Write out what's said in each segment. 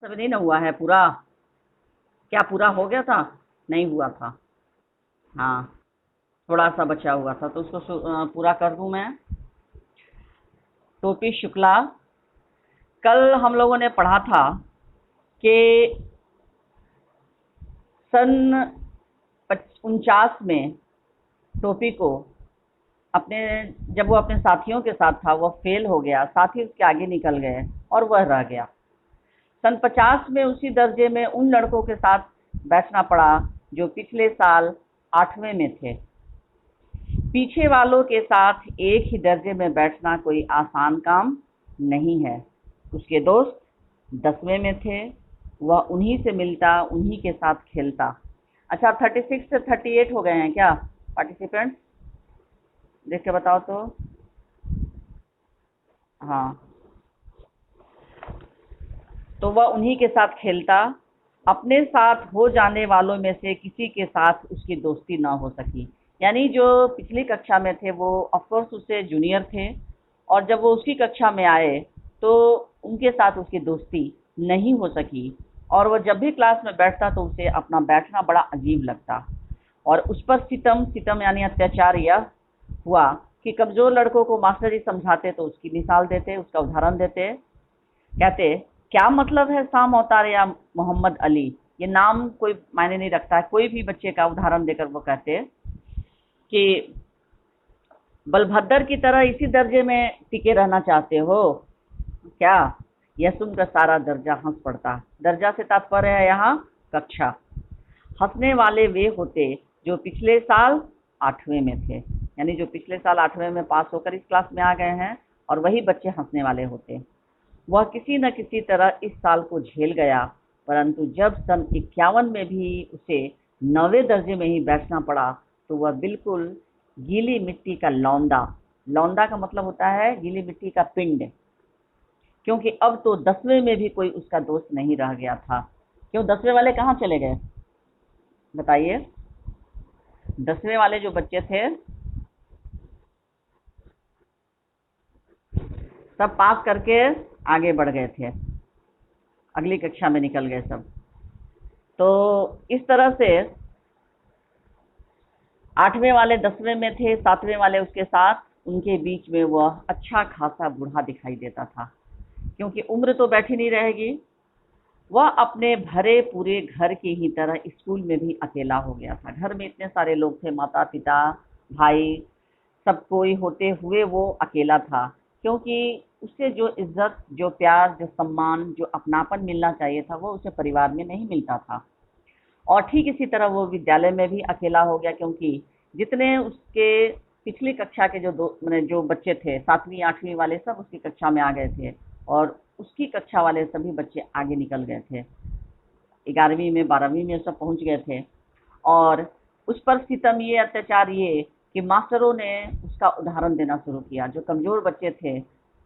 सब नहीं ना हुआ है पूरा। क्या पूरा हो गया था? नहीं हुआ था। हाँ, थोड़ा सा बचा हुआ था तो उसको पूरा कर दूं मैं। टोपी शुक्ला। कल हम लोगों ने पढ़ा था कि सन 49 में टोपी को अपने जब वो अपने साथियों के साथ था, वो फेल हो गया, साथी उसके आगे निकल गए और वह रह गया। सन 50 में उसी दर्जे में उन लड़कों के साथ बैठना पड़ा जो पिछले साल 8वें में थे। पीछे वालों के साथ एक ही दर्जे में बैठना कोई आसान काम नहीं है। उसके दोस्त 10वें में थे, वह उन्हीं से मिलता, उन्हीं के साथ खेलता। अच्छा, 36 से 38 हो गए हैं क्या पार्टिसिपेंट्स? देख के बताओ तो। हाँ, तो वह उन्हीं के साथ खेलता। अपने साथ हो जाने वालों में से किसी के साथ उसकी दोस्ती ना हो सकी। यानी जो पिछली कक्षा में थे वो ऑफ कोर्स उससे जूनियर थे, और जब वो उसकी कक्षा में आए तो उनके साथ उसकी दोस्ती नहीं हो सकी। और वह जब भी क्लास में बैठता तो उसे अपना बैठना बड़ा अजीब लगता। और उस पर सितम सितम यानी अत्याचार यह हुआ कि कमजोर लड़कों को मास्टर जी समझाते तो उसकी मिसाल देते, उसका उदाहरण देते। कहते, क्या मतलब है शाम अवतार या मोहम्मद अली? ये नाम कोई मायने नहीं रखता है। कोई भी बच्चे का उदाहरण देकर वो कहते कि बलभद्र की तरह इसी दर्जे में टिके रहना चाहते हो क्या? यह सुनकर सारा दर्जा हंस पड़ता। दर्जा से तात्पर्य है यहाँ कक्षा। हंसने वाले वे होते जो पिछले साल 8वें में थे, यानी जो पिछले साल 8वें में पास होकर इस क्लास में आ गए हैं, और वही बच्चे हंसने वाले होते। वह किसी न किसी तरह इस साल को झेल गया, परंतु जब सन 51 में भी उसे 9वें दर्जे में ही बैठना पड़ा तो वह बिल्कुल गीली मिट्टी का लौंदा। लौंदा का मतलब होता है गीली मिट्टी का पिंड। क्योंकि अब तो 10वें में भी कोई उसका दोस्त नहीं रह गया था। क्यों, 10वें वाले कहाँ चले गए बताइए? 10वें वाले जो बच्चे थे सब पास करके आगे बढ़ गए थे, अगली कक्षा में निकल गए सब। तो इस तरह से 8वें वाले 10वें में थे, 7वें वाले उसके साथ, उनके बीच में वह अच्छा खासा बूढ़ा दिखाई देता था। क्योंकि उम्र तो बैठी नहीं रहेगी। वह अपने भरे पूरे घर की ही तरह स्कूल में भी अकेला हो गया था। घर में इतने सारे लोग थे, माता पिता भाई, सब कोई होते हुए वो अकेला था। क्योंकि उसे जो इज्जत, जो प्यार, जो सम्मान, जो अपनापन मिलना चाहिए था वो उसे परिवार में नहीं मिलता था। और ठीक इसी तरह वो विद्यालय में भी अकेला हो गया। क्योंकि जितने उसके पिछली कक्षा के जो दो मैंने जो बच्चे थे, 7वीं 8वीं वाले, सब उसकी कक्षा में आ गए थे, और उसकी कक्षा वाले सभी बच्चे आगे निकल गए थे। 11वीं में 12वीं में सब पहुंच गए थे। और उस पर सितम ये, अत्याचार ये कि मास्टरों ने उसका उदाहरण देना शुरू किया। जो कमजोर बच्चे थे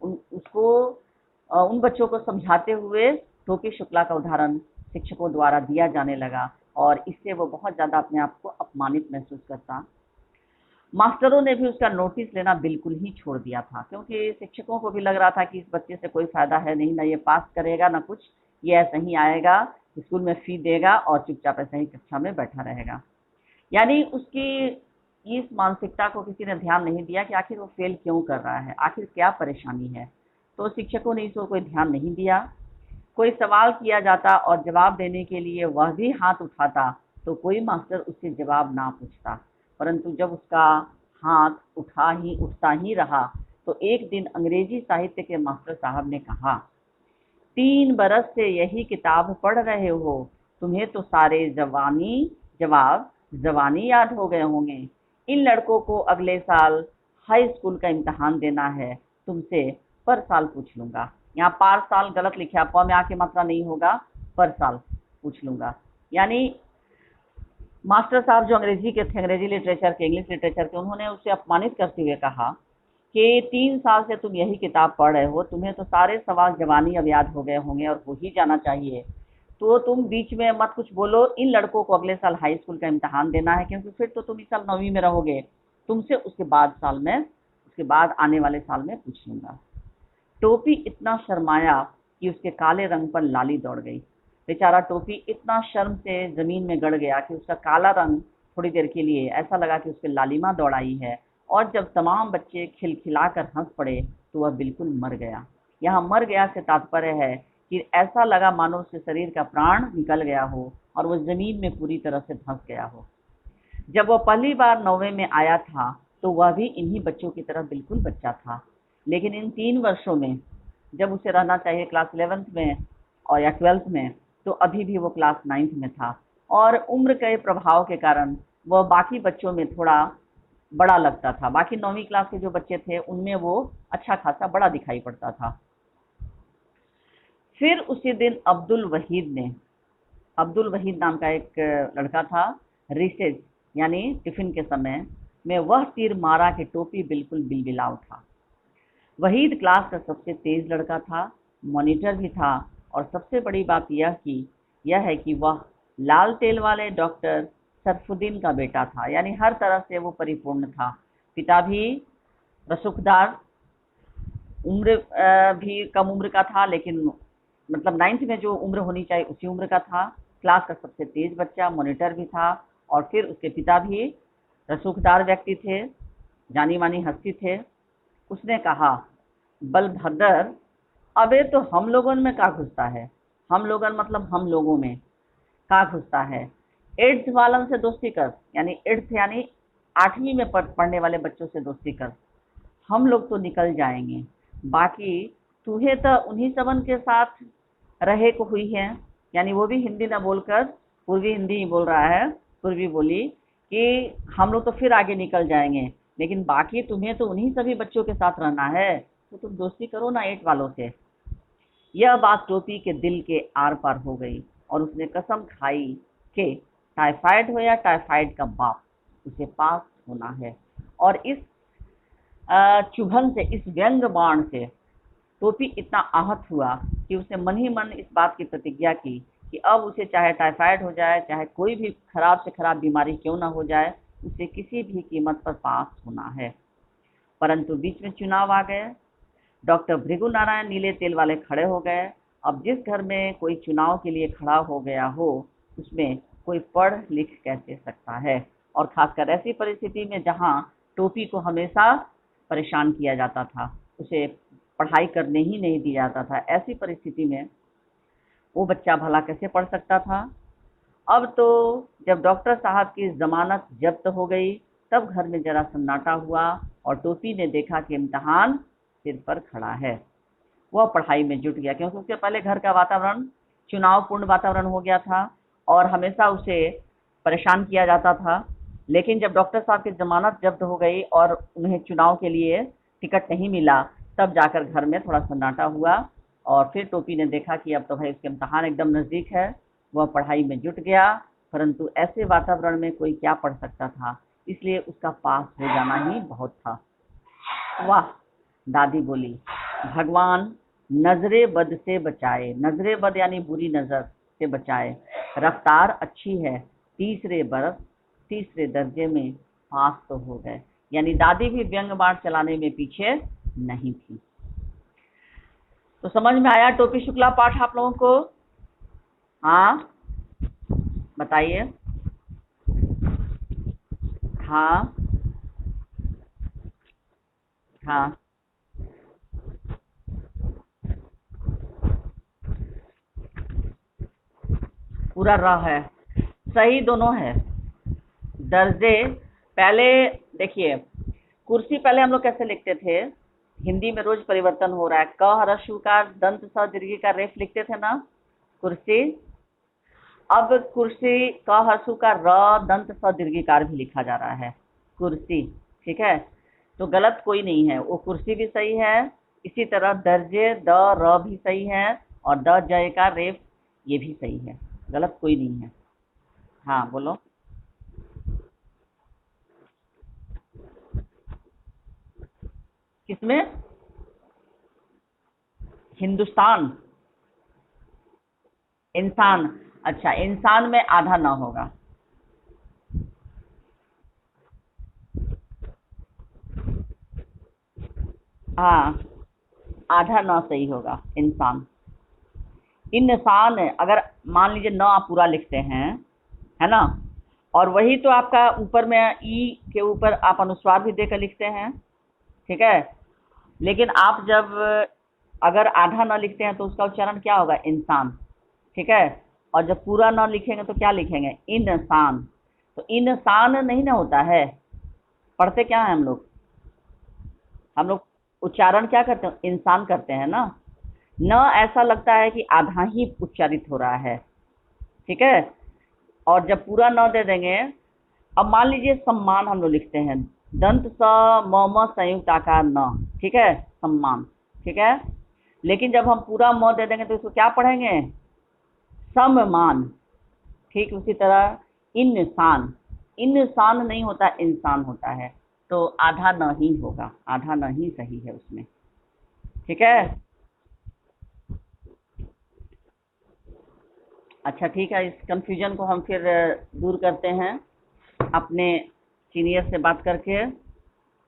उन बच्चों को समझाते हुए टोपी शुक्ला का उदाहरण शिक्षकों द्वारा दिया जाने लगा, और इससे वो बहुत ज़्यादा अपने आप को अपमानित महसूस करता। मास्टरों ने भी उसका नोटिस लेना बिल्कुल ही छोड़ दिया था। क्योंकि शिक्षकों को भी लग रहा था कि इस बच्चे से कोई फायदा है नहीं, ना ये पास करेगा ना कुछ, ये ऐसे ही आएगा, स्कूल में फी देगा और चुपचाप ऐसे ही कक्षा में बैठा रहेगा। यानी उसकी इस मानसिकता को किसी ने ध्यान नहीं दिया कि आखिर वो फेल क्यों कर रहा है, आखिर क्या परेशानी है। तो शिक्षकों ने इसको कोई ध्यान नहीं दिया। कोई सवाल किया जाता और जवाब देने के लिए वह भी हाथ उठाता तो कोई मास्टर उससे जवाब ना पूछता। परंतु जब उसका हाथ उठता ही रहा तो एक दिन अंग्रेजी साहित्य के मास्टर साहब ने कहा, 3 बरस से यही किताब पढ़ रहे हो, तुम्हें तो सारे जवाब जवानी याद हो गए होंगे। इन लड़कों को अगले साल हाई स्कूल का इम्तहान देना है, तुमसे पर साल पूछ लूंगा। यहाँ पार साल गलत लिखा है, प में आके मात्रा नहीं होगा, पर साल पूछ लूंगा। यानी मास्टर साहब जो अंग्रेजी के थे, अंग्रेजी लिटरेचर के, इंग्लिश लिटरेचर के, उन्होंने उसे अपमानित करते हुए कहा कि 3 साल से तुम यही किताब पढ़ रहे हो, तुम्हें तो सारे सवाल जवानी अब याद हो गए होंगे और हो ही जाना चाहिए, तो तुम बीच में मत कुछ बोलो। इन लड़कों को अगले साल हाई स्कूल का इम्तहान देना है, क्योंकि फिर तो तुम इस साल 9वीं में रहोगे, तुमसे उसके बाद आने वाले साल में पूछ लूंगा। टोपी इतना शर्माया कि उसके काले रंग पर लाली दौड़ गई। बेचारा टोपी इतना शर्म से जमीन में गड़ गया कि उसका काला रंग थोड़ी देर के लिए ऐसा लगा कि उसके लालिमा दौड़ाई है, और जब तमाम बच्चे खिलखिलाकर हंस पड़े तो वह बिल्कुल मर गया। यहाँ मर गया से तात्पर्य है कि ऐसा लगा मानो उसके शरीर का प्राण निकल गया हो और वो जमीन में पूरी तरह से धंस गया हो। जब वह पहली बार 9वीं में आया था तो वह भी इन्हीं बच्चों की तरह बिल्कुल बच्चा था, लेकिन इन 3 वर्षों में जब उसे रहना चाहिए क्लास 11th में और या 12th में, तो अभी भी वो क्लास 9th में था, और उम्र के प्रभाव के कारण वह बाकी बच्चों में थोड़ा बड़ा लगता था। बाकी 9वीं क्लास के जो बच्चे थे उनमें वो अच्छा खासा बड़ा दिखाई पड़ता था। फिर उसी दिन अब्दुल वहीद नाम का एक लड़का था। रिसेस यानी टिफिन के समय में वह तीर मारा कि टोपी बिल्कुल बिलबिला उठा। वहीद क्लास का सबसे तेज लड़का था, मॉनिटर भी था, और सबसे बड़ी बात यह है कि वह लाल तेल वाले डॉक्टर सरफुद्दीन का बेटा था, यानी हर तरह से वो परिपूर्ण था। पिता भी रसूखदार, उम्र भी कम उम्र का था, लेकिन मतलब 9th में जो उम्र होनी चाहिए उसी उम्र का था। क्लास का सबसे तेज बच्चा, मॉनिटर भी था, और फिर उसके पिता भी रसूखदार व्यक्ति थे, जानी मानी हस्ती थे। उसने कहा, बलभद्र, अबे तो हम लोगों में का घुसता है? हम लोगन मतलब हम लोगों में का घुसता है? 8th वालन से दोस्ती कर, यानी 8th यानी 8वीं में पढ़ने वाले बच्चों से दोस्ती कर। हम लोग तो निकल जाएंगे, बाकी तुहे तो उन्हीं सबन के साथ रहे को हुई है। यानी वो भी हिंदी न बोलकर पूर्वी हिंदी ही बोल रहा है। पूर्वी बोली कि हम लोग तो फिर आगे निकल जाएंगे, लेकिन बाकी तुम्हें तो उन्हीं सभी बच्चों के साथ रहना है, तो तुम दोस्ती करो ना 8 वालों से। यह बात टोपी के दिल के आर पार हो गई, और उसने कसम खाई कि टाइफाइड हो या टाइफाइड का बाप, उसे पास होना है। और इस चुभन से, इस व्यंग बाण से टोपी इतना आहत हुआ कि उसने मन ही मन इस बात की प्रतिज्ञा की कि अब उसे चाहे टाइफाइड हो जाए, चाहे कोई भी खराब से खराब बीमारी क्यों ना हो जाए, उसे किसी भी कीमत पर पास होना है। परंतु बीच में चुनाव आ गए। डॉक्टर भृगु नारायण नीले तेल वाले खड़े हो गए। अब जिस घर में कोई चुनाव के लिए खड़ा हो गया हो, उसमें कोई पढ़ लिख कैसे सकता है, और खासकर ऐसी परिस्थिति में जहां टोपी को हमेशा परेशान किया जाता था, उसे पढ़ाई करने ही नहीं दिया जाता था। ऐसी परिस्थिति में वो बच्चा भला कैसे पढ़ सकता था? अब तो जब डॉक्टर साहब की जमानत जब्त हो गई, तब घर में जरा सन्नाटा हुआ, और टोपी ने देखा कि इम्तिहान सिर पर खड़ा है। वह पढ़ाई में जुट गया, क्योंकि उसके पहले घर का वातावरण चुनावपूर्ण वातावरण हो गया था और हमेशा उसे परेशान किया जाता था। लेकिन जब डॉक्टर साहब की जमानत जब्त हो गई और उन्हें चुनाव के लिए टिकट नहीं मिला, तब जाकर घर में थोड़ा सन्नाटा हुआ, और फिर टोपी ने देखा कि अब तो भाई उसके इम्तिहान एकदम नज़दीक है। वह पढ़ाई में जुट गया, परंतु ऐसे वातावरण में कोई क्या पढ़ सकता था, इसलिए उसका पास हो जाना ही बहुत था। वाह, दादी बोली, भगवान नजरे बद से बचाए। नजरे बद यानी बुरी नजर से बचाए। रफ्तार अच्छी है, तीसरे दर्जे में पास तो हो गए। यानी दादी भी व्यंग बाण चलाने में पीछे नहीं थी। तो समझ में आया टोपी शुक्ला पाठ आप लोगों को? हाँ, बताइए। हाँ हाँ, पूरा र है, सही दोनों है। दर्जे, पहले देखिए, कुर्सी पहले हम लोग कैसे लिखते थे? हिंदी में रोज परिवर्तन हो रहा है। क ह्रस्व का दंत स दीर्घ का रेफ लिखते थे ना, कुर्सी। अब कुर्सी क ह्रस्व का र दंत स दीर्घिकार भी लिखा जा रहा है, कुर्सी। ठीक है, तो गलत कोई नहीं है, वो कुर्सी भी सही है। इसी तरह दर्जे द र भी सही है, और द जय का रेफ ये भी सही है, गलत कोई नहीं है। हाँ बोलो। किसमें? हिंदुस्तान, इंसान। अच्छा, इंसान में आधा न होगा। हाँ, आधा न सही होगा, इंसान। इंसान, अगर मान लीजिए न आप पूरा लिखते हैं, है ना, और वही तो आपका ऊपर में ई के ऊपर आप अनुस्वार भी देकर लिखते हैं, ठीक है। लेकिन आप जब अगर आधा न लिखते हैं तो उसका उच्चारण क्या होगा? इंसान, ठीक है। और जब पूरा न लिखेंगे तो क्या लिखेंगे? इंसान। तो इंसान नहीं ना होता है। पढ़ते क्या है हम लोग? हम लोग उच्चारण क्या करते हैं? इंसान करते हैं ना। न ऐसा लगता है कि आधा ही उच्चारित हो रहा है, ठीक है। और जब पूरा न दे देंगे, अब मान लीजिए सम्मान हम लोग लिखते हैं, दंत स म म संयुक्त आकार न, ठीक है, सम्मान, ठीक है। लेकिन जब हम पूरा म दे देंगे तो इसको क्या पढ़ेंगे? सम्मान। ठीक उसी तरह इंसान, इंसान नहीं होता, इंसान होता है। तो आधा न ही होगा, आधा न ही सही है उसमें, ठीक है। अच्छा ठीक है, इस कंफ्यूजन को हम फिर दूर करते हैं अपने सीनियर से बात करके,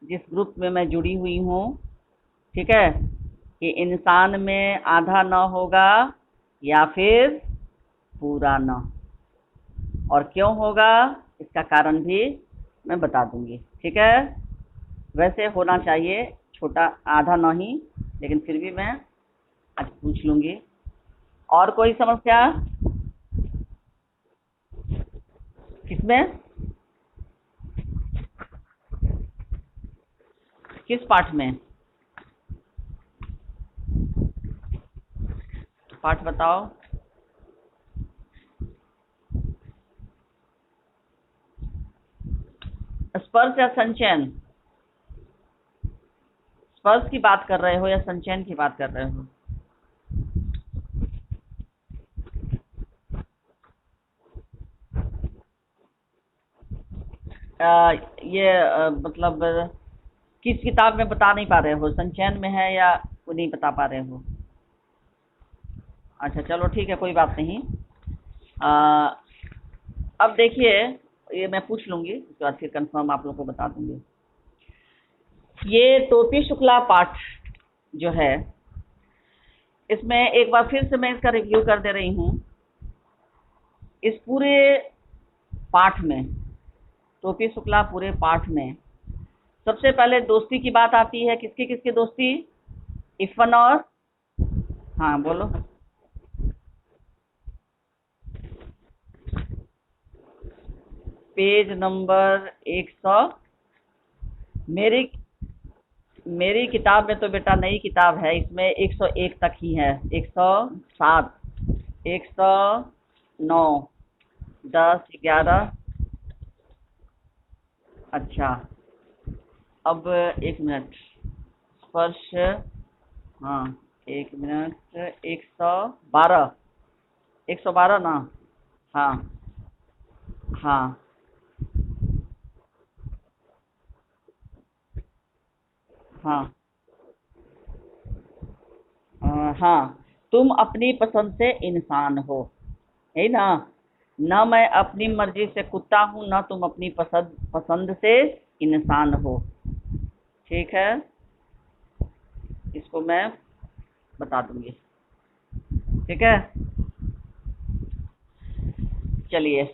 जिस ग्रुप में मैं जुड़ी हुई हूँ, ठीक है, कि इंसान में आधा न होगा या फिर पूरा न, और क्यों होगा इसका कारण भी मैं बता दूंगी, ठीक है। वैसे होना चाहिए छोटा आधा न ही, लेकिन फिर भी मैं आज पूछ लूंगी। और कोई समस्या किसमें? किस पाठ में? पाठ बताओ। स्पर्श या संचयन? स्पर्श की बात कर रहे हो या संचयन की बात कर रहे हो? ये मतलब किस किताब में बता नहीं पा रहे हो? संचयन में है या वो नहीं बता पा रहे हो? अच्छा चलो ठीक है, कोई बात नहीं। अ, अब देखिए, ये मैं पूछ लूंगी, उसके बाद फिर कंफर्म आप लोग को बता दूंगी। ये टोपी शुक्ला पाठ जो है, इसमें एक बार फिर से मैं इसका रिव्यू कर दे रही हूँ। इस पूरे पाठ में, टोपी शुक्ला पूरे पाठ में सबसे पहले दोस्ती की बात आती है। किसकी किसकी दोस्ती? इफ़न और, हाँ बोलो। Page number 100। मेरी मेरी किताब में तो बेटा नई किताब है, इसमें 101 तक ही है। 107, 109, 10, 11। अच्छा, अब एक मिनट। स्पर्श, हाँ, एक मिनट। 112, 112 ना? हाँ हाँ हाँ हाँ, तुम अपनी पसंद से इंसान हो, है ना। न मैं अपनी मर्जी से कुत्ता हूँ, न तुम अपनी पसंद पसंद से इंसान हो, ठीक है। इसको मैं बता दूंगी, ठीक है। चलिए,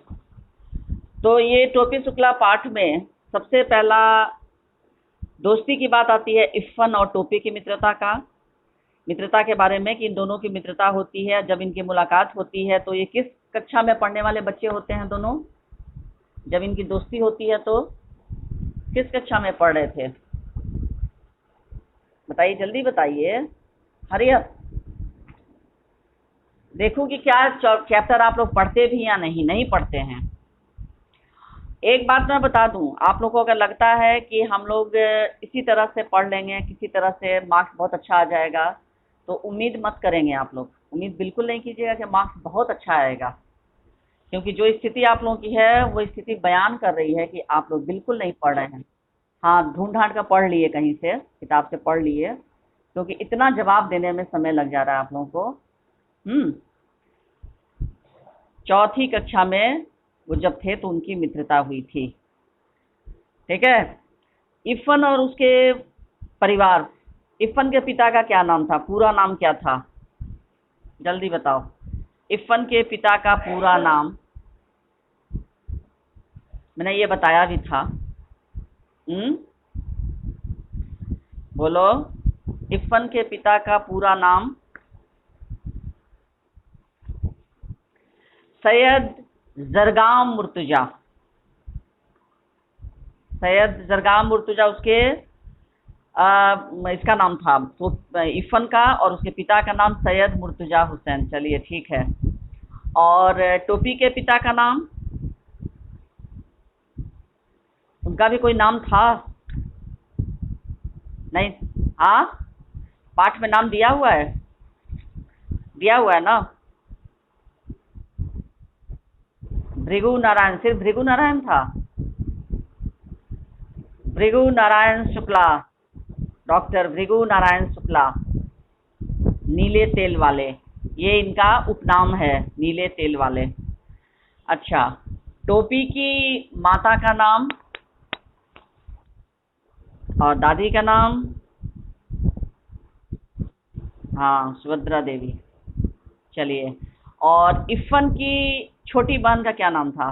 तो ये टोपी शुक्ला पाठ में सबसे पहला दोस्ती की बात आती है, इफ़न और टोपी की मित्रता का, मित्रता के बारे में कि इन दोनों की मित्रता होती है। जब इनकी मुलाकात होती है तो ये किस कक्षा में पढ़ने वाले बच्चे होते हैं दोनों? जब इनकी दोस्ती होती है तो किस कक्षा में पढ़ रहे थे? बताइए, जल्दी बताइए, हरी अप। देखो कि क्या चैप्टर आप लोग पढ़ते भी या नहीं, नहीं पढ़ते हैं। एक बात मैं बता दूं, आप लोगों को अगर लगता है कि हम लोग इसी तरह से पढ़ लेंगे, किसी तरह से मार्क्स बहुत अच्छा आ जाएगा, तो उम्मीद मत करेंगे आप लोग। उम्मीद बिल्कुल नहीं कीजिएगा कि मार्क्स बहुत अच्छा आएगा, क्योंकि जो स्थिति आप लोगों की है वो स्थिति बयान कर रही है कि आप लोग बिल्कुल नहीं पढ़ रहे हैं। हाँ, ढूंढ ढांड कर पढ़ लिए, कहीं से किताब से पढ़ लिए, क्योंकि इतना जवाब देने में समय लग जा रहा है आप लोगों को। चौथी कक्षा में वो जब थे तो उनकी मित्रता हुई थी, ठीक है। इफ़न और उसके परिवार, इफ़न के पिता का क्या नाम था? पूरा नाम क्या था? जल्दी बताओ। इफ़न के पिता का पूरा नाम, मैंने ये बताया भी था। बोलो, इफ़न के पिता का पूरा नाम। सैयद जरगाम मुर्तजा। सैयद जरगाम मुर्तजा उसके इसका नाम था, तो इफ़न का, और उसके पिता का नाम सैयद मुर्तजा हुसैन। चलिए ठीक है। और टोपी के पिता का नाम, उनका भी कोई नाम था? नहीं? हाँ, पाठ में नाम दिया हुआ है, दिया हुआ है ना? भृगु नारायण, सिर्फ भृगु नारायण था? भृगु नारायण शुक्ला, डॉक्टर भृगु नारायण शुक्ला, नीले तेल वाले, ये इनका उपनाम है, नीले तेल वाले। अच्छा, टोपी की माता का नाम और दादी का नाम? हाँ, सुभद्रा देवी। चलिए, और इफ़न की छोटी बहन का क्या नाम था?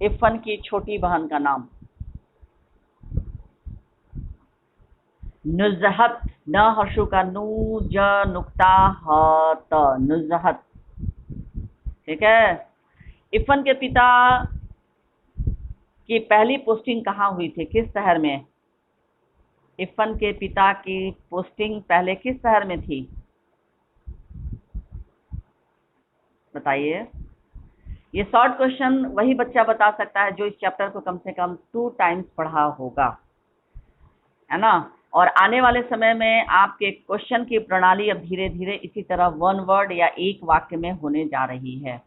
इफ़न की छोटी बहन का नाम? नुज़हत, न हर्षु का नू, ज नुक्ता ह त, नुज़हत। ठीक है। इफ़न के पिता की पहली पोस्टिंग कहाँ हुई थी, किस शहर में? इफ़न के पिता की पोस्टिंग पहले किस शहर में थी, बताइए। ये शॉर्ट क्वेश्चन वही बच्चा बता सकता है जो इस चैप्टर को कम से कम 2 टाइम्स पढ़ा होगा, है ना? और आने वाले समय में आपके क्वेश्चन की प्रणाली अब धीरे धीरे इसी तरह 1 वर्ड या एक वाक्य में होने जा रही है।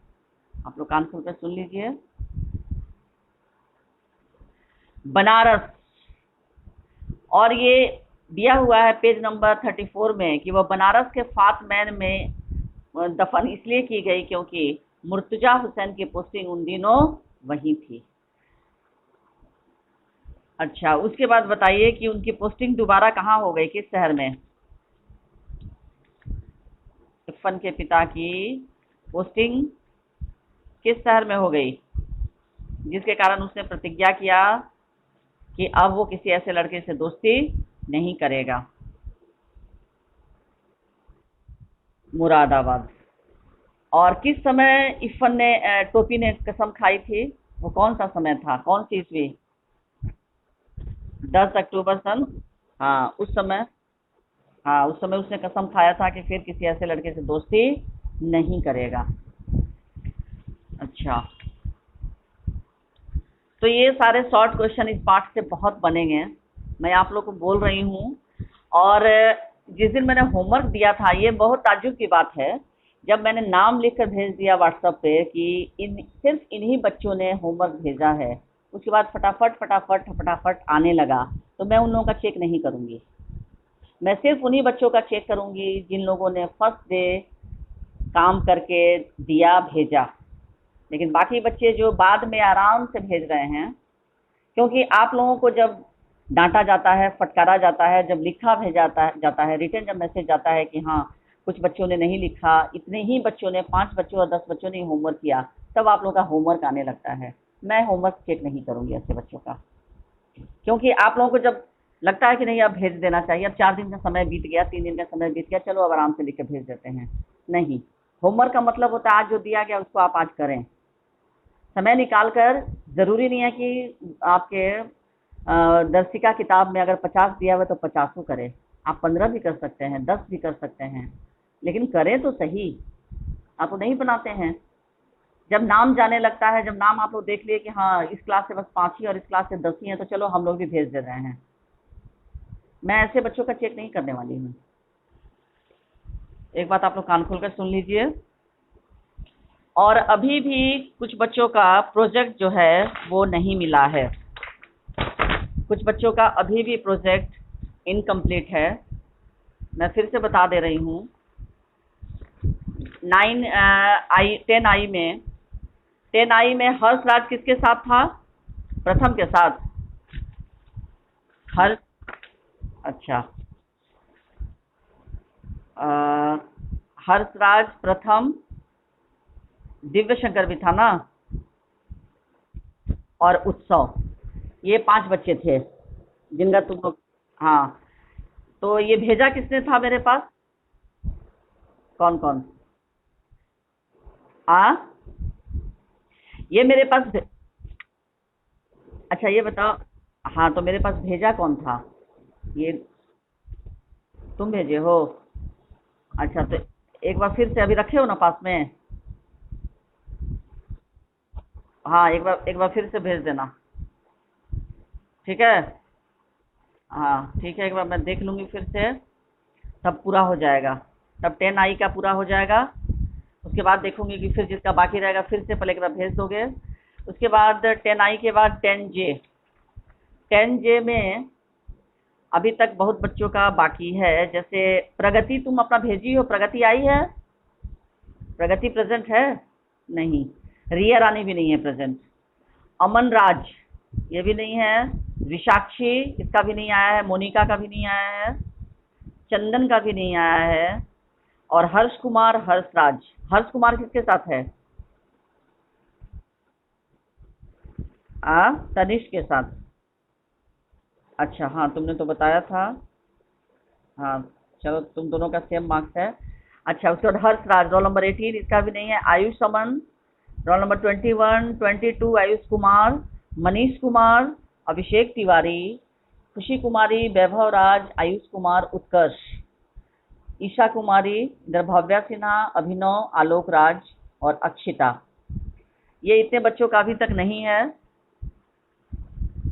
आप लोग कान खोल कर सुन लीजिए। बनारस, और ये दिया हुआ है पेज नंबर 34 में कि वह बनारस के फातमैन में दफन इसलिए की गई क्योंकि मुर्तजा हुसैन की पोस्टिंग उन दिनों वहीं थी। अच्छा, उसके बाद बताइए कि उनकी पोस्टिंग दोबारा कहाँ हो गई, किस शहर में? इफ़न के पिता की पोस्टिंग किस शहर में हो गई, जिसके कारण उसने प्रतिज्ञा किया कि अब वो किसी ऐसे लड़के से दोस्ती नहीं करेगा? मुरादाबाद। और किस समय इफ़न ने टोपी ने कसम खाई थी, वो कौन सा समय था, कौन सी ईस्वी? 10 अक्टूबर सन, हाँ उस समय, हाँ उस समय उसने कसम खाया था कि फिर किसी ऐसे लड़के से दोस्ती नहीं करेगा। अच्छा, तो ये सारे शॉर्ट क्वेश्चन इस पाठ से बहुत बनेंगे, मैं आप लोग को बोल रही हूँ। और जिस दिन मैंने होमवर्क दिया था, ये बहुत ताज्जुब की बात है, जब मैंने नाम लिखकर भेज दिया व्हाट्सएप पे कि सिर्फ इन्हीं बच्चों ने होमवर्क भेजा है, उसके बाद फटाफट फटाफट फटाफट आने लगा, तो मैं उन लोगों का चेक नहीं करूँगी। मैं सिर्फ उन्हीं बच्चों का चेक करूँगी जिन लोगों ने फर्स्ट डे काम करके दिया, भेजा। लेकिन बाकी बच्चे जो बाद में आराम से भेज रहे हैं, क्योंकि आप लोगों को जब डांटा जाता है, फटकारा जाता है, जब लिखा भेजा जाता है, रिटर्न जब मैसेज जाता है कि हाँ कुछ बच्चों ने नहीं लिखा, इतने ही बच्चों ने, 5 बच्चों और 10 बच्चों ने होमवर्क किया, तब आप लोगों का होमवर्क आने लगता है। मैं होमवर्क चेक नहीं करूँगी ऐसे बच्चों का, क्योंकि आप लोगों को जब लगता है कि नहीं अब भेज देना चाहिए, अब 4 दिन का समय बीत गया, 3 दिन का समय बीत गया, चलो अब आराम से लिख के भेज देते हैं, नहीं। होमवर्क का मतलब होता है आज जो दिया गया उसको आप आज करें, समय निकाल कर। ज़रूरी नहीं है कि आपके दर्शिका किताब में अगर 50 दिया हुआ तो 50 करें, आप 15 भी कर सकते हैं, 10 भी कर सकते हैं, लेकिन करें तो सही। आप वो नहीं बनाते हैं। जब नाम जाने लगता है, जब नाम आप लोग देख लिए कि हाँ इस क्लास से बस 5 ही और इस क्लास से 10 ही हैं, तो चलो हम लोग भी भेज दे रहे हैं, मैं ऐसे बच्चों का चेक नहीं करने वाली हूँ। एक बात आप लोग कान खोलकर सुन लीजिए। और अभी भी कुछ बच्चों का प्रोजेक्ट जो है वो नहीं मिला है, कुछ बच्चों का अभी भी प्रोजेक्ट इनकम्प्लीट है। मैं फिर से बता दे रही हूँ। 10 आई में हर्षराज किसके साथ था, प्रथम के साथ? अच्छा, हर्षराज प्रथम, दिव्य शंकर भी था ना, और उत्सव, ये 5 बच्चे थे जिनका तुम लोग। हाँ, तो ये भेजा किसने था मेरे पास? कौन कौन? हाँ, ये मेरे पास अच्छा ये बताओ। हाँ, तो मेरे पास भेजा कौन था? ये तुम भेजे हो? अच्छा, तो एक बार फिर से अभी रखे हो ना पास में? हाँ, एक बार फिर से भेज देना। ठीक है। हाँ ठीक है, एक बार मैं देख लूंगी फिर से, तब पूरा हो जाएगा। तब 10 आई का पूरा हो जाएगा। उसके बाद देखूंगी कि फिर जिसका बाकी रहेगा फिर से पहले एक बार भेज दोगे। उसके बाद 10 आई के बाद 10 जे। 10 जे में अभी तक बहुत बच्चों का बाकी है। जैसे प्रगति तुम अपना भेजी हो, प्रगति आई है? प्रगति प्रेजेंट है? नहीं। रिया रानी भी नहीं है प्रेजेंट। अमन राज, ये भी नहीं है। विशाक्षी, इसका भी नहीं आया है। मोनिका का भी नहीं आया है। चंदन का भी नहीं आया है। और हर्ष कुमार, हर्षराज। हर्ष कुमार किसके साथ है? तनिष्क के साथ। अच्छा, हाँ तुमने तो बताया था। हाँ, चलो तुम दोनों का सेम मार्क्स है। अच्छा, उसके बाद हर्षराज रोल नंबर 18, इसका भी नहीं है। आयुष अमन रोल नंबर 21, 22 आयुष कुमार, मनीष कुमार, अभिषेक तिवारी, खुशी कुमारी, वैभव राज, आयुष कुमार, उत्कर्ष, ईशा कुमारी, इधर भव्या सिन्हा, अभिनव, आलोक राज और अक्षिता। ये इतने बच्चों का अभी तक नहीं है।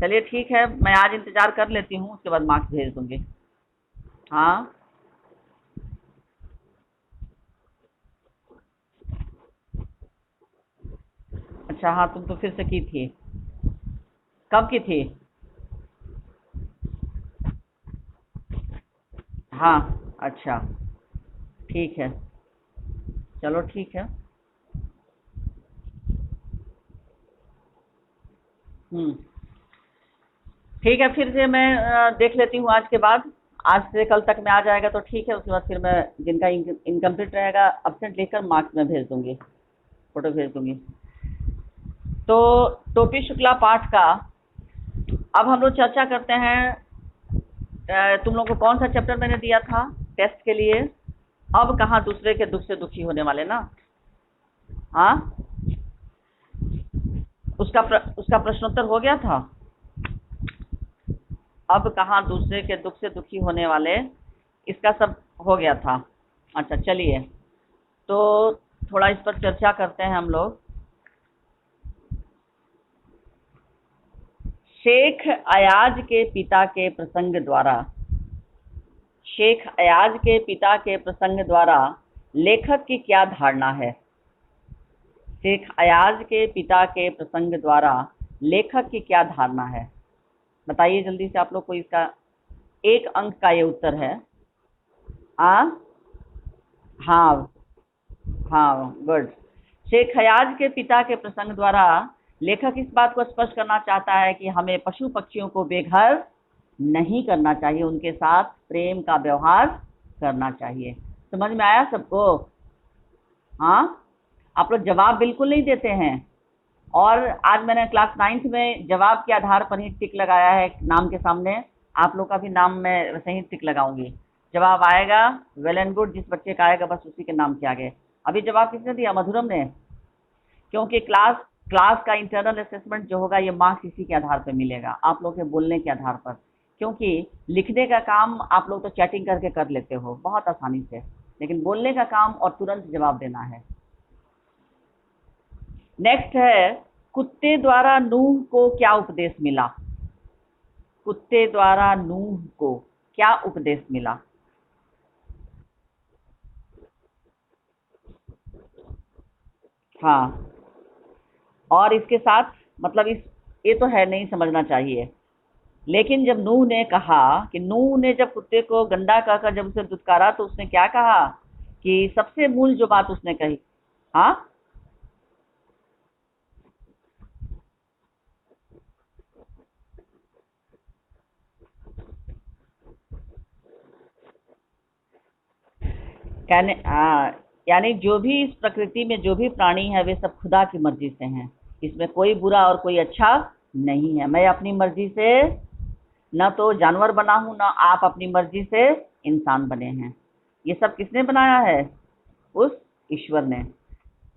चलिए ठीक है, मैं आज इंतजार कर लेती हूँ, उसके बाद मार्क्स भेज दूंगी। हाँ। अच्छा, हाँ तुम तो फिर से की थी। कब की थी? हाँ। अच्छा, ठीक है। चलो ठीक है। हम्म। ठीक है, फिर से मैं देख लेती हूँ आज के बाद। आज से कल तक में आ जाएगा तो ठीक है, उसके बाद फिर मैं जिनका इनकम्प्लीट रहेगा अब्सेंट लिखकर मार्क्स में भेज दूंगी, फोटो भेज दूंगी। तो टोपी शुक्ला पाठ का अब हम लोग चर्चा करते हैं। तुम लोग को कौन सा चैप्टर मैंने दिया था टेस्ट के लिए? अब कहाँ दूसरे के दुख से दुखी होने वाले ना। हाँ, उसका प्रश्नोत्तर हो गया था। अब कहाँ दूसरे के दुख से दुखी होने वाले, इसका सब हो गया था। अच्छा चलिए, तो थोड़ा इस पर चर्चा करते हैं हम लोग। शेख अयाज के पिता के प्रसंग द्वारा, शेख अयाज के पिता के प्रसंग द्वारा लेखक की क्या धारणा है? शेख अयाज के पिता के प्रसंग द्वारा लेखक की क्या धारणा है? बताइए जल्दी से आप लोग को। इसका 1 अंक का ये उत्तर है। आ हाँ। हाँ, गुड। शेख हयाज के पिता के प्रसंग द्वारा लेखक इस बात को स्पष्ट करना चाहता है कि हमें पशु पक्षियों को बेघर नहीं करना चाहिए, उनके साथ प्रेम का व्यवहार करना चाहिए। समझ में आया सबको? हाँ, आप लोग जवाब बिल्कुल नहीं देते हैं। और आज मैंने क्लास 9th में जवाब के आधार पर ही टिक लगाया है नाम के सामने। आप लोग का भी नाम मैं वैसे ही टिक लगाऊंगी। जवाब आएगा वेल एंड गुड, जिस बच्चे का आएगा बस उसी के नाम के आगे। अभी जवाब किसने दिया? मधुरम ने। क्योंकि क्लास क्लास का इंटरनल असेसमेंट जो होगा ये मार्क्स इसी के आधार पर मिलेगा, आप लोग के बोलने के आधार पर। क्योंकि लिखने का काम आप लोग तो चैटिंग करके कर लेते हो बहुत आसानी से, लेकिन बोलने का काम और तुरंत जवाब देना है। नेक्स्ट है, कुत्ते द्वारा नूह को क्या उपदेश मिला? कुत्ते द्वारा नूह को क्या उपदेश मिला? हाँ, और इसके साथ मतलब इस ये तो है नहीं समझना चाहिए, लेकिन जब नूह ने कहा कि नूह ने जब कुत्ते को गंदा कहकर जब उसे दुत्कारा तो उसने क्या कहा कि सबसे मूल जो बात उसने कही। हाँ, कहने हाँ, यानी जो भी इस प्रकृति में जो भी प्राणी है वे सब खुदा की मर्जी से हैं। इसमें कोई बुरा और कोई अच्छा नहीं है। मैं अपनी मर्जी से न तो जानवर बना हूं, न आप अपनी मर्जी से इंसान बने हैं। ये सब किसने बनाया है? उस ईश्वर ने।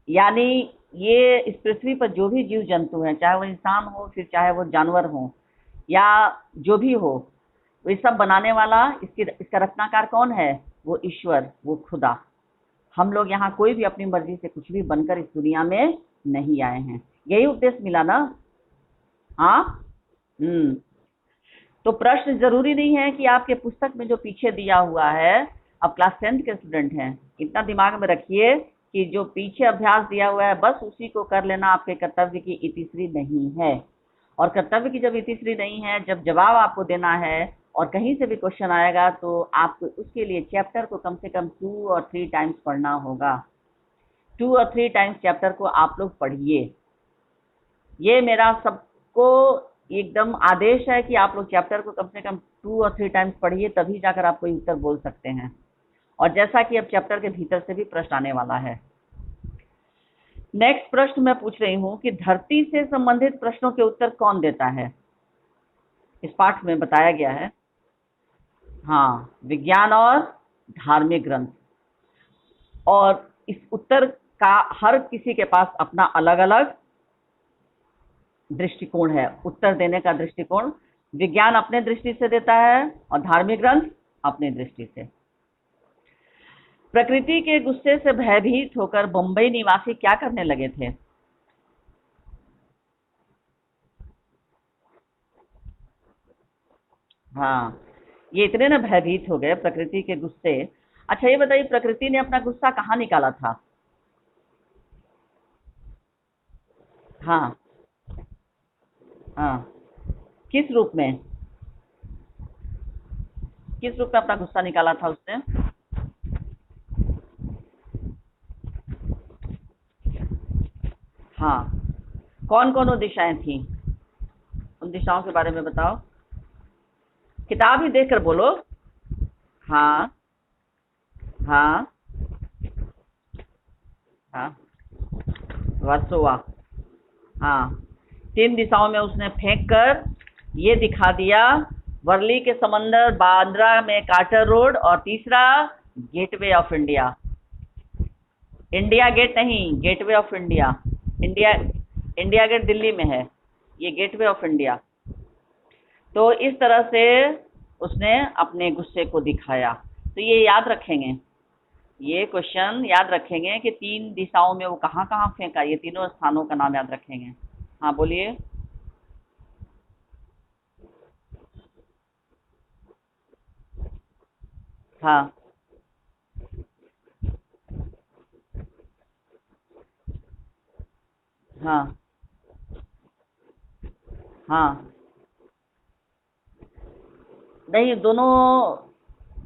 यानी ये इस पृथ्वी पर जो भी जीव जंतु हैं, चाहे वो इंसान हो, फिर चाहे वो जानवर हो या जो भी हो, ये सब बनाने वाला, इसका रचनाकार कौन है? वो ईश्वर, वो खुदा। हम लोग यहाँ कोई भी अपनी मर्जी से कुछ भी बनकर इस दुनिया में नहीं आए हैं। यही उपदेश मिला ना? हाँ। हम्म। तो प्रश्न जरूरी नहीं है कि आपके पुस्तक में जो पीछे दिया हुआ है, अब क्लास 10th के स्टूडेंट हैं, इतना दिमाग में रखिए कि जो पीछे अभ्यास दिया हुआ है बस उसी को कर लेना आपके कर्तव्य की इतिश्री नहीं है। और कर्तव्य की जब इतिश्री नहीं है, जब जवाब आपको देना है और कहीं से भी क्वेश्चन आएगा तो आपको उसके लिए चैप्टर को कम से कम 2 और 3 टाइम्स पढ़ना होगा। 2 और 3 टाइम्स चैप्टर को आप लोग पढ़िए। ये मेरा सबको एकदम आदेश है कि आप लोग चैप्टर को कम से कम 2 और 3 टाइम्स पढ़िए, तभी जाकर आप कोई उत्तर बोल सकते हैं। और जैसा कि अब चैप्टर के भीतर से भी प्रश्न आने वाला है। नेक्स्ट प्रश्न मैं पूछ रही हूँ कि धरती से संबंधित प्रश्नों के उत्तर कौन देता है? इस पाठ में बताया गया है। हाँ, विज्ञान और धार्मिक ग्रंथ। और इस उत्तर का हर किसी के पास अपना अलग अलग दृष्टिकोण है। उत्तर देने का दृष्टिकोण विज्ञान अपने दृष्टि से देता है और धार्मिक ग्रंथ अपने दृष्टि से। प्रकृति के गुस्से से भयभीत होकर बंबई निवासी क्या करने लगे थे? हाँ, ये इतने ना भयभीत हो गए प्रकृति के गुस्से। अच्छा, ये बताइए, प्रकृति ने अपना गुस्सा कहाँ निकाला था? हाँ। हाँ। किस रूप में? किस रूप में अपना गुस्सा निकाला था उसने? हाँ। कौन कौन वो दिशाएं थी? उन दिशाओं के बारे में बताओ। किताब ही देख कर बोलो। हाँ। हाँ। हाँ। वर्सोवा। हाँ। 3 दिशाओं में उसने फेंक कर ये दिखा दिया, वर्ली के समंदर, बांद्रा में कार्टर रोड, और तीसरा Gateway of India. India Gate नहीं, Gateway of India. India India Gate Delhi में है, ये गेटवे ऑफ इंडिया। तो इस तरह से उसने अपने गुस्से को दिखाया। तो ये याद रखेंगे, ये क्वेश्चन याद रखेंगे कि 3 दिशाओं में वो कहाँ कहाँ फेंका, ये तीनों स्थानों का नाम याद रखेंगे। हाँ, बोलिए। हाँ। हाँ। हाँ। नहीं, दोनों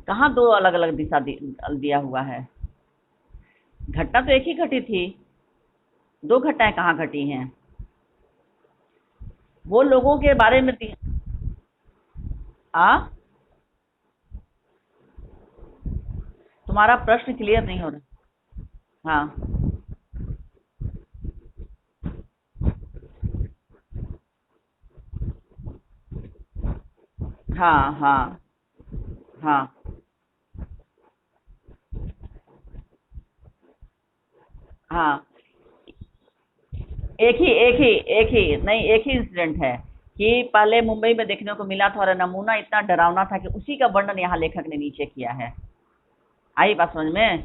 कहाँ दो अलग अलग दिशा दिया हुआ है? घटना तो एक ही घटी थी। 2 घटनाएं कहाँ घटी हैं? वो लोगों के बारे में आ तुम्हारा प्रश्न क्लियर नहीं हो रहा। हाँ। हाँ। हाँ। हाँ। हाँ। एक ही नहीं, एक ही इंसिडेंट है कि पहले मुंबई में देखने को मिला था और नमूना इतना डरावना था कि उसी का वर्णन यहाँ लेखक ने नीचे किया है। आई बात समझ में?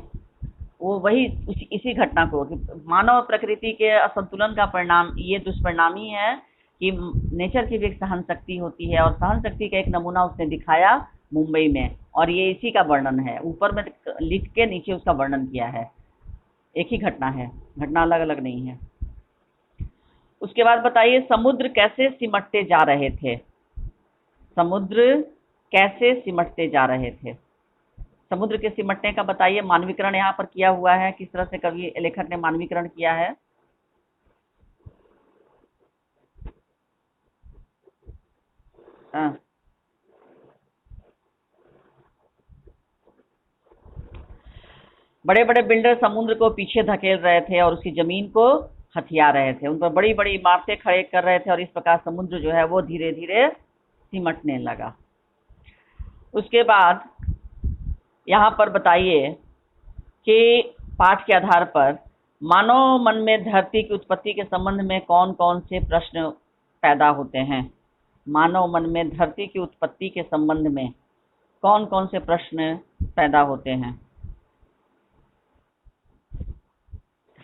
वो वही इसी घटना को कि मानव प्रकृति के असंतुलन का परिणाम, ये दुष्परिणाम ही है कि नेचर की भी एक सहन शक्ति होती है, और सहन शक्ति का एक नमूना उसने दिखाया मुंबई में, और ये इसी का वर्णन है। ऊपर में लिख के नीचे उसका वर्णन किया है। एक ही घटना है, घटना अलग अलग नहीं है। उसके बाद बताइए, समुद्र कैसे सिमटते जा रहे थे? समुद्र कैसे सिमटते जा रहे थे? समुद्र के सिमटने का बताइए। मानवीकरण यहाँ पर किया हुआ है, किस तरह से कवि लेखक ने मानवीकरण किया है? हाँ। बड़े बड़े बिल्डर समुद्र को पीछे धकेल रहे थे और उसकी जमीन को हथिया रहे थे, उन पर बड़ी बड़ी इमारतें खड़े कर रहे थे और इस प्रकार समुद्र जो है वो धीरे धीरे सिमटने लगा। उसके बाद यहाँ पर बताइए कि पाठ के आधार पर मानव मन में धरती की उत्पत्ति के संबंध में कौन कौन से प्रश्न पैदा होते हैं। मानव मन में धरती की उत्पत्ति के संबंध में कौन कौन से प्रश्न पैदा होते हैं।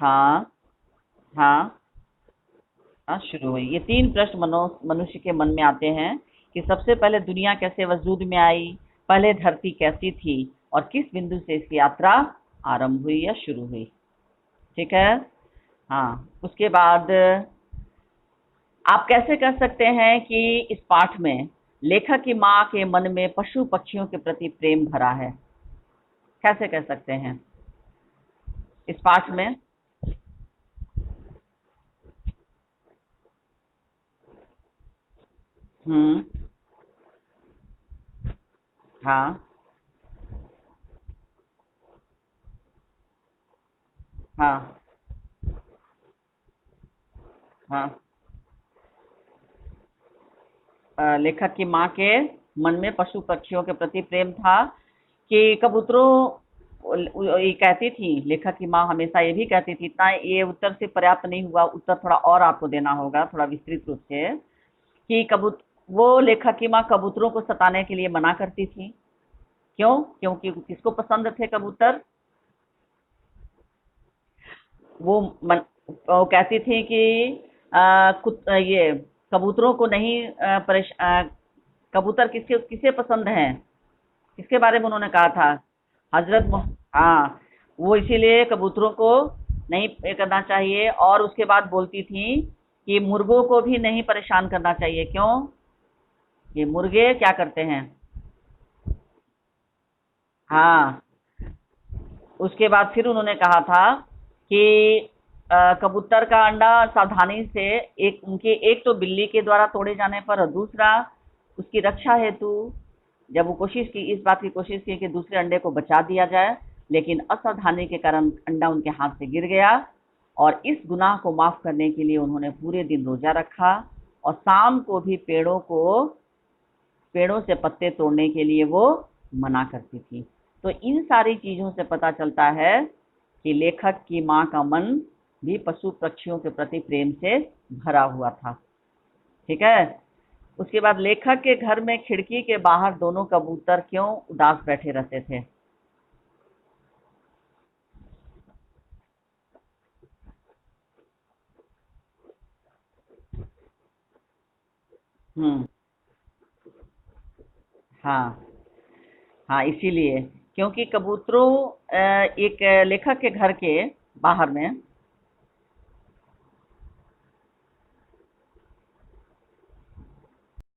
हाँ हाँ हाँ, शुरू हुई। ये तीन प्रश्न मनुष्य के मन में आते हैं कि सबसे पहले दुनिया कैसे वजूद में आई, पहले धरती कैसी थी और किस बिंदु से इसकी यात्रा आरंभ हुई या शुरू हुई। ठीक है। हाँ, उसके बाद आप कैसे कह सकते हैं कि इस पाठ में लेखक की माँ के मन में पशु पक्षियों के प्रति प्रेम भरा है, कैसे कह सकते हैं इस पाठ में। हम्म। हाँ हाँ हाँ। लेखक की माँ के मन में पशु पक्षियों के प्रति प्रेम था कि कबूतरों, ये कहती थी लेखक की माँ, हमेशा ये भी कहती थी, इतना ये उत्तर से पर्याप्त नहीं हुआ, उत्तर थोड़ा और आपको देना होगा थोड़ा विस्तृत रूप से, कि कबूत वो लेखक की माँ कबूतरों को सताने के लिए मना करती थी। क्यों? क्योंकि किसको पसंद थे कबूतर। वो मन, वो कहती थी कि ये कबूतरों को नहीं कबूतर किसके किसे पसंद हैं, किसके बारे में उन्होंने कहा था। हाँ, वो इसीलिए कबूतरों को नहीं ये करना चाहिए, और उसके बाद बोलती थी कि मुर्गों को भी नहीं परेशान करना चाहिए। क्यों? ये मुर्गे क्या करते हैं। हाँ, उसके बाद फिर उन्होंने कहा था कि कबूतर का अंडा सावधानी से, एक उनके एक तो बिल्ली के द्वारा तोड़े जाने पर और दूसरा उसकी रक्षा हेतु, जब वो कोशिश की, इस बात की कोशिश की कि दूसरे अंडे को बचा दिया जाए, लेकिन असावधानी के कारण अंडा उनके हाथ से गिर गया, और इस गुनाह को माफ करने के लिए उन्होंने पूरे दिन रोजा रखा, और शाम को भी पेड़ों से पत्ते तोड़ने के लिए वो मना करती थी। तो इन सारी चीजों से पता चलता है कि लेखक की माँ का मन भी पशु पक्षियों के प्रति प्रेम से भरा हुआ था। ठीक है। उसके बाद लेखक के घर में खिड़की के बाहर दोनों कबूतर क्यों उदास बैठे रहते थे। हम्म। हाँ हाँ, इसीलिए क्योंकि कबूतरों एक लेखक के घर के बाहर में